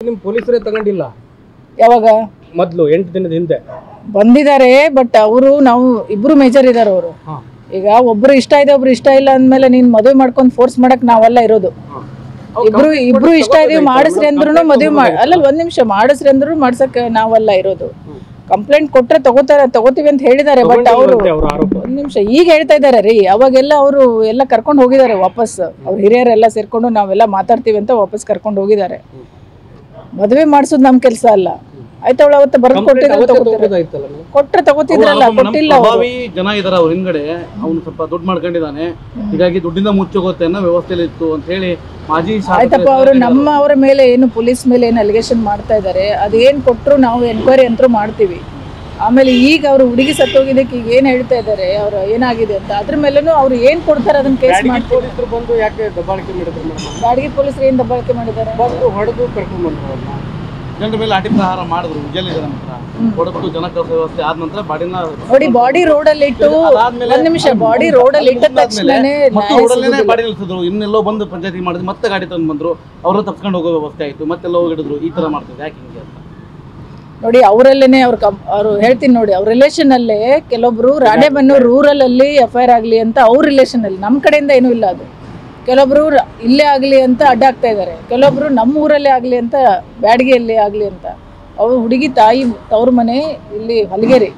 ನಿಮ್ ಪೊಲೀಸರೇ ತಗೊಂಡಿಲ್ಲ ಯಾವಾಗ ಮೊದಲು 8 ದಿನದ ಹಿಂದೆ ಬಂದಿದ್ದಾರೆ. ಬಟ್ ಅವರು ನಾವು ಇಬ್ರು ಮೇಜರ್ ಇದಾರೆ. ಅವರು ಈಗ ಒಬ್ರು ಇಷ್ಟ ಇದೆ ಒಬ್ರು ಇಷ್ಟ ಇಲ್ಲ ಅಂದ್ಮೇಲೆ ನೀನ್ ಮದುವೆ ಮಾಡ್ಕೊಂಡು ಫೋರ್ಸ್ ಮಾಡಕ್ ನಾವೆಲ್ಲ ಇರೋದು. ಇಬ್ರು ಇಷ್ಟ ಇದೀವಿ ಮಾಡಿಸ್ರಿ ಅಂದ್ರೂ ಮದುವೆ ಅಲ್ಲ ಒಂದ್ ನಿಮಿಷ ಮಾಡಿಸ್ರಿ ಅಂದ್ರು ಮಾಡ್ಸಕ್ ನಾವೆಲ್ಲ ಇರೋದು. ಕಂಪ್ಲೇಂಟ್ ಕೊಟ್ರೆ ತಗೋತೀವಿ ಅಂತ ಹೇಳಿದ್ದಾರೆ. ಬಟ್ ಅವರು ಒಂದ್ ನಿಮಿಷ ಈಗ ಹೇಳ್ತಾ ಇದಾರೆ ರೀ. ಅವಾಗೆಲ್ಲ ಅವರು ಎಲ್ಲ ಕರ್ಕೊಂಡು ಹೋಗಿದ್ದಾರೆ ವಾಪಸ್. ಅವ್ರ ಹಿರಿಯರೆಲ್ಲ ಸೇರ್ಕೊಂಡು ನಾವೆಲ್ಲ ಮಾತಾಡ್ತೀವಿ ಅಂತ ವಾಪಸ್ ಕರ್ಕೊಂಡು ಹೋಗಿದ್ದಾರೆ. ಮದುವೆ ಮಾಡ್ಸೋದು ನಮ್ ಕೆಲ್ಸ ಅಲ್ಲ. ಆಯ್ತು ಅವಳು ಅವತ್ತು ಬರೆದು ಕೊಟ್ರೆ ತಗೋತಿದ್ರಲ್ಲ, ಕೊಟ್ಟಿಲ್ಲ. ಜನ ಇದಾರ ಅವ್ರ ಹಿಂದ್ಗಡೆ, ಅವ್ನು ಸ್ವಲ್ಪ ದುಡ್ಡು ಮಾಡ್ಕೊಂಡಿದ್ದಾನೆ, ಹೀಗಾಗಿ ದುಡ್ಡಿಂದ ಮುಚ್ಚೋಗುತ್ತೆ ಅನ್ನೋ ವ್ಯವಸ್ಥೆಯಲ್ಲಿ ಇತ್ತು ಅಂತ ಹೇಳಿ ಮಾಜಿ ಆಯ್ತಪ್ಪ. ಅವರು ಅವರ ಮೇಲೆ ಏನು ಪೊಲೀಸ್ ಮೇಲೆ ಏನು ಅಲಿಗೇಷನ್ ಮಾಡ್ತಾ ಇದ್ದಾರೆ, ಅದೇನ್ ಕೊಟ್ಟರು ನಾವು ಎನ್ಕ್ವೈರಿ ಅಂತೂ ಮಾಡ್ತೀವಿ. ಆಮೇಲೆ ಈಗ ಅವರು ಹುಡುಗಿ ಸತ್ತೋಗಿದ್ದಕ್ಕೆ ಈಗ ಏನ್ ಹೇಳ್ತಾ ಇದ್ದಾರೆ, ಅವ್ರು ಏನಾಗಿದೆ ಅಂತ ಅದ್ರ ಮೇಲೂ ಅವ್ರು ಏನ್ ಕೊಡ್ತಾರೆ ಅದನ್ನ ಕೇಸ್ ಮಾಡ್ತೀವಿ. ಬಂದು ಯಾಕೆ ದಬ್ಬಾಳಿಕೆ ಮಾಡಿದ್ರು? ಬಾಡಿಗೆ ಪೊಲೀಸರು ಏನ್ ದಬ್ಬಾಳಿಕೆ ಮಾಡಿದ್ದಾರೆ? ಹೊಡೆದು ಕರ್ಕೊಂಡ್ ಬಂದ್ರು, ಜನರ ಮೇಲೆ ಲಾಠಿ ಪ್ರಹಾರ ಮಾಡಿದ್ರು. ವಿಜಯಲಿದೆ ಹೊಡೆದು ಜನ ಕಳಿಸೋ ವ್ಯವಸ್ಥೆ ಆದ ನಂತರ ಬಾಡಿನ ನೋಡಿ ಬಾಡಿ ರೋಡ್ ಅಲ್ಲಿ ಇಟ್ಟು ಒಂದ್ ನಿಮಿಷ ಬಾಡಿ ರೋಡ್ ಅಲ್ಲಿ ಇಟ್ಟ ತಕ್ಷಣನೇ ಬಾಡಿ ನಿಲ್ಸಿದ್ರು. ಇನ್ನೆಲ್ಲೋ ಬಂದು ಪಂಚಾಯತಿ ಮಾಡಿದ್ರು, ಮತ್ತೆ ಗಾಡಿ ತಂದು ಬಂದ್ರು, ಅವ್ರ ತಪ್ಸ್ಕೊಂಡು ಹೋಗೋ ವ್ಯವಸ್ಥೆ ಆಯ್ತು, ಮತ್ತೆಲ್ಲ ಹೋಗಿಡಿದ್ರು. ಈ ತರ ಮಾಡ್ತಿದ್ರು ಯಾಕೆ ಹಿಂಗೆ ಅಂತ ನೋಡಿ. ಅವರಲ್ಲೇನೆ ಅವ್ರು ಹೇಳ್ತೀನಿ ನೋಡಿ, ಅವ್ರ ರಿಲೇಷನ್ ಅಲ್ಲೇ ಕೆಲವೊಬ್ರು ರಾಣೆಬೆನ್ನೂರು ರೂರಲ್ ಅಲ್ಲಿ FIR ಆಗ್ಲಿ ಅಂತ ಅವ್ರ ರಿಲೇಷನ್ ಅಲ್ಲಿ, ನಮ್ ಕಡೆಯಿಂದ ಏನೂ ಇಲ್ಲ ಅದು. ಕೆಲವೊಬ್ರು ಇಲ್ಲೇ ಆಗಲಿ ಅಂತ ಅಡ್ಡಾಗ್ತಾ ಇದ್ದಾರೆ, ಕೆಲವೊಬ್ರು ನಮ್ಮ ಊರಲ್ಲೇ ಆಗಲಿ ಅಂತ, ಬ್ಯಾಡಗಿಯಲ್ಲಿ ಆಗಲಿ ಅಂತ. ಅವ್ರ ಹುಡುಗಿ ತಾಯಿ ತವ್ರ ಮನೆ ಇಲ್ಲಿ ಹಲಗೇರಿ,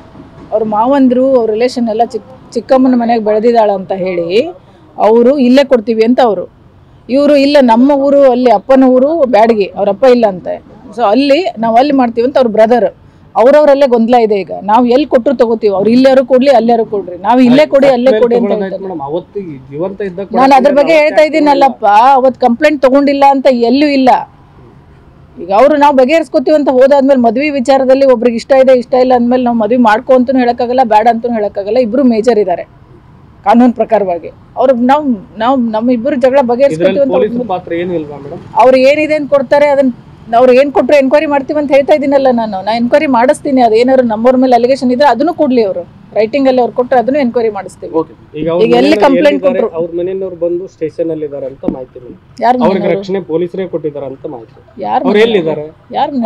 ಅವ್ರ ಮಾವಂದ್ರು ಅವ್ರ ರಿಲೇಷನ್ ಎಲ್ಲ ಚಿಕ್ಕಮ್ಮನ ಮನೆಗೆ ಬೆಳೆದಿದ್ದಾಳ ಅಂತ ಹೇಳಿ ಅವರು ಇಲ್ಲೇ ಕೊಡ್ತೀವಿ ಅಂತ ಅವರು. ಇವರು ಇಲ್ಲ ನಮ್ಮ ಊರು ಅಲ್ಲಿ ಅಪ್ಪನ ಊರು ಬ್ಯಾಡಗಿ, ಅವ್ರ ಅಪ್ಪ ಇಲ್ಲ ಅಂತೆ. ಸೊ ಅಲ್ಲಿ ನಾವು ಅಲ್ಲಿ ಮಾಡ್ತೀವಿ ಅಂತ ಅವ್ರ ಬ್ರದರ್. ಅವ್ರವ್ರಲ್ಲೇ ಗೊಂದಲ ಇದೆ. ಈಗ ನಾವು ಎಲ್ಲಿ ಕೊಟ್ಟರು ತಗೋತೀವಿ, ಅವ್ರು ಇಲ್ಲಾರು ಕೊಡ್ಲಿ ಅಲ್ಲಾರು ಕೊಡ್ರಿ, ನಾವು ಇಲ್ಲೇ ಕೊಡಿ ಅಲ್ಲೇ ಕೊಡಿ ಅಂತ ನಾನು ಅದ್ರ ಬಗ್ಗೆ ಹೇಳ್ತಾ ಇದ್ದೀನಲ್ಲಪ್ಪ. ಅವತ್ತು ಕಂಪ್ಲೇಂಟ್ ತಗೊಂಡಿಲ್ಲ ಅಂತ ಎಲ್ಲೂ ಇಲ್ಲ. ಈಗ ಅವರು ನಾವು ಬಗೆಹರಿಸ್ಕೋತೀವಿ ಅಂತ ಹೋದಾದ್ಮೇಲೆ ಮದುವೆ ವಿಚಾರದಲ್ಲಿ ಒಬ್ರಿಗೆ ಇಷ್ಟ ಇದೆ ಇಷ್ಟ ಇಲ್ಲ ಅಂದ್ಮೇಲೆ ನಾವು ಮದುವೆ ಮಾಡ್ಕೊ ಅಂತೂ ಹೇಳಕ್ಕಾಗಲ್ಲ, ಬೇಡ ಅಂತೂ ಹೇಳಕ್ಕಾಗಲ್ಲ. ಇಬ್ರು ಮೇಜರ್ ಇದ್ದಾರೆ ಕಾನೂನು ಪ್ರಕಾರವಾಗಿ. ಅವ್ರು ನಾವು ನಮ್ಮ ಇಬ್ಬರು ಜಗಳ ಬಗೆಹರಿಸ್ಕೋತೀವಿ ಅಂತ ಅವ್ರು ಏನಿದೆ ಅಂತ ಕೊಡ್ತಾರೆ, ಅದನ್ನ ಅವ್ರು ಏನ್ ಕೊಟ್ಟರು ಎನ್ಕ್ವೈರಿ ಮಾಡ್ತೀವಿ ಅಂತ ಹೇಳ್ತಾ ಇದ್ದೀನಲ್ಲ. ನಾನು ಎನ್ಕ್ವೈರಿ ಮಾಡಿಸ್ತೀನಿ. ಅದೇನಾದ್ರು ನಮ್ಮವ್ರ ಮೇಲೆ ಅಲಿಗೇಷನ್ ಇದ್ರೆ ಅದನ್ನು ಕೊಡ್ಲಿ. ಅವರು ರೈಟಿಂಗ್ ಅಲ್ಲಿ ಅವ್ರು ಕೊಟ್ಟರೆ ಅದನ್ನು ಎನ್ಕ್ವೈರಿ ಮಾಡಿಸ್ತೀವಿ. ಈಗ ಎಲ್ಲಿ ಕಂಪ್ಲೇಂಟ್ ಕೊಟ್ಟರು ಅವ್ರ ಮನೆಯವರು ಬಂದು ಸ್ಟೇಷನ್ ಅಲ್ಲಿ ಇದಾರೆ ಅಂತ ಮಾಹಿತಿ, ಅವ್ರಿಗೆ ರಕ್ಷಣೆ ಪೊಲೀಸರೇ ಕೊಟ್ಟಿದ್ದಾರೆ ಅಂತ ಮಾಹಿತಿ. ಅವ್ರು ಎಲ್ಲಿದ್ದಾರೆ?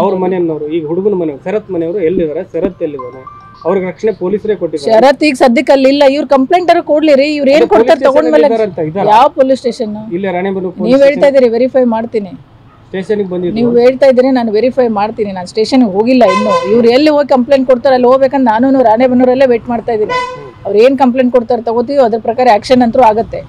ಅವ್ರ ಮನೆಯವರು, ಈಗ ಹುಡುಗನ ಮನೆಯವರು ಶರತ್ ಮನೆಯವರು ಎಲ್ಲಿದ್ದಾರೆ? ಶರತ್ ಎಲ್ಲಿದ್ದಾನೆ? ಅವ್ರಿಗೆ ರಕ್ಷಣೆ ಪೊಲೀಸರೇ ಕೊಟ್ಟಿದ್ದಾರೆ. ಶರತ್ ಈಗ ಸದ್ಯಕ್ಕೆ ಅಲ್ಲಿ ಇಲ್ಲ. ಇವ್ರ ಕಂಪ್ಲೇಂಟ್ ಕೊಡ್ಲಿ ರೀ. ಇವ್ರು ಏನ್ ಕೊಡ್ತಾರೆ ತಗೊಂಡ್ಮೇಲೆ ಯಾವ ಪೊಲೀಸ್ ಸ್ಟೇಷನ್? ಇಲ್ಲ ರಾಣೆಬೆನ್ನೂರು. ನೀವ್ ಹೇಳ್ತಾ ಇದೀರಿ ವೆರಿಫೈ ಮಾಡ್ತೀನಿ. ನೀವು ಹೇಳ್ತಾ ಇದ್ದೀರಿ, ನಾನು ವೆರಿಫೈ ಮಾಡ್ತೀನಿ. ನಾನು ಸ್ಟೇಷನ್ಗೆ ಹೋಗಿಲ್ಲ ಇನ್ನು. ಇವ್ರು ಎಲ್ಲಿ ಹೋಗಿ ಕಂಪ್ಲೇಂಟ್ ಕೊಡ್ತಾರೆ ಅಲ್ಲಿ ಹೋಗ್ಬೇಕಂತ ನಾನು ರಾಣೆಬೆನ್ನೂರಲ್ಲೇ ವೇಟ್ ಮಾಡ್ತಾ ಇದ್ದೀನಿ. ಅವ್ರು ಏನು ಕಂಪ್ಲೇಂಟ್ ಕೊಡ್ತಾರೆ ತಗೋತೀವಿ, ಅದ್ರ ಪ್ರಕಾರ ಆಕ್ಷನ್ ಅಂತೂ ಆಗುತ್ತೆ.